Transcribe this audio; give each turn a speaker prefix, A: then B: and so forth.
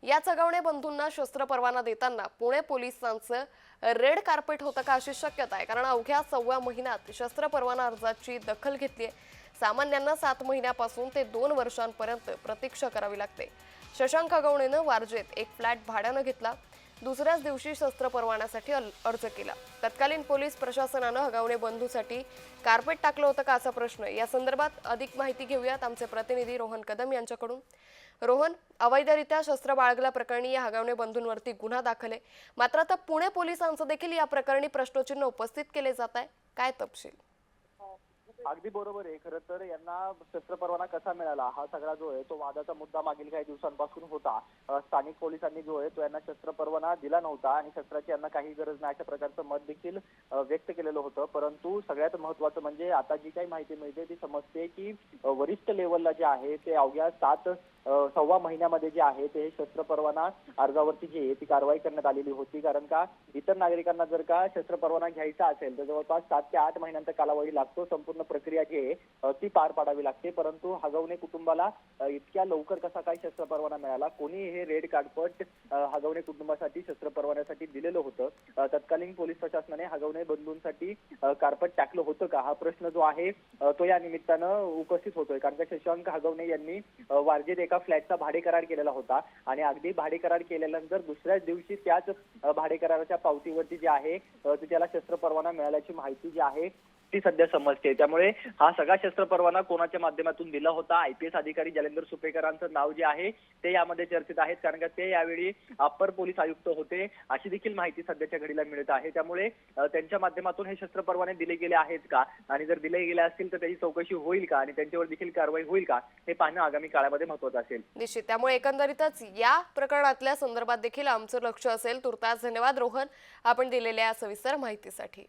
A: या चगवणे बंधूंना शस्त्र परवाना देताना पुणे पोलिसांचं रेड कार्पेट होतं का अशी शक्यता आहे, कारण अवघ्या 1.25 महिन्यात शस्त्र परवाना अर्जाची दखल घेतली आहे। सामान्यांना 7 महिन्यापासून ते 2 वर्षांपर्यंत प्रतीक्षा करावी लागते। शशांक हगवणेनं वारजेत एक फ्लॅट भाड्यानं घेतला, दुसऱ्याच दिवशी शस्त्र परवान्यासाठी अर्ज केला। तत्कालीन पोलीस प्रशासनानं हगवणे बंधूसाठी कार्पेट टाकलं होतं का असा प्रश्न। या संदर्भात अधिक माहिती घेऊयात आमचे प्रतिनिधी रोहन कदम यांच्याकडून। रोहन, अवैधरित्या शस्त्र बाळगल्याप्रकरणी या हगवणे बंधूंवरती गुन्हा दाखल आहे, मात्र आता पुणे पोलिसांचं देखील या प्रकरणी प्रश्नचिन्ह उपस्थित केले जात आहे। काय तपशील?
B: अगदी बरोबर आहे। खरं तर यांना शस्त्र परवाना कसा मिळाला हा सगळा जो आहे तो वादाचा मुद्दा मागील काही दिवसांपासून होता। स्थानिक पोलिसांनी जो आहे तो यांना शस्त्र परवाना दिला नव्हता आणि शस्त्राची यांना काही गरज नाही अशा प्रकारचं मत देखील व्यक्त केलेलं होतं। परंतु सगळ्यात महत्त्वाचं म्हणजे आता जी काही माहिती मिळते ती समजते की वरिष्ठ लेवलला जे आहे ते अवघ्या 7.25 महिन्यामध्ये जे आहे ते शस्त्र परवाना अर्जावरती जी आहे ती कारवाई करण्यात आलेली होती। कारण का इतर नागरिकांना जर का शस्त्र परवाना घ्यायचा असेल तर जवळपास 7 ते 8 महिन्यांचा कालावधी लागतो, संपूर्ण प्रक्रिया जी आहे ती पार पाडावी लागते। परंतु हगवणे कुटुंबाला इतक्या लवकर कसा काय शस्त्र परवाना मिळाला, कोणी हे रेड कार्पेट हगवणे कुटुंबासाठी शस्त्र परवान्यासाठी दिलेलं होतं। तत्कालीन पोलीस प्रशासनाने हगवणे बंधूंसाठी कार्पेट टाकलं होतं का हा प्रश्न जो आहे तो या निमित्तानं उपस्थित होतोय। कारण का शशांक हगवणे यांनी वारजेत एका फ्लॅटचा भाडे करार केलेला होता आणि अगदी भाडे करार केल्यानंतर दुसऱ्याच दिवशी त्याच भाडे कराराच्या पावतीवरती जे आहे त्याला शस्त्र परवाना मिळाल्याची माहिती जी आहे ती सध्या समजते। त्यामुळे हा सगळा शस्त्र परवाना कोणाच्या माध्यमातून दिला होता, आयपीएस अधिकारी जालेंदर सुपेकरांचं नाव जे आहे ते यामध्ये चर्चेत आहेत, कारण का ते यावेळी अप्पर पोलीस आयुक्त होते अशी देखील माहिती सध्याच्या घडीला मिळत आहे। त्यामुळे त्यांच्या माध्यमातून हे शस्त्र परवाने दिले गेले आहेत का आणि जर दिले गेले असतील तर त्याची चौकशी होईल का आणि त्यांच्यावर देखील कारवाई होईल का हे पाहणं आगामी काळामध्ये महत्त्वाचं असेल।
A: निश्चित, त्यामुळे एकंदरीतच या प्रकरणातल्या संदर्भात देखील आमचं लक्ष असेल। तुर्तास धन्यवाद रोहन, आपण दिलेल्या सविस्तर माहितीसाठी।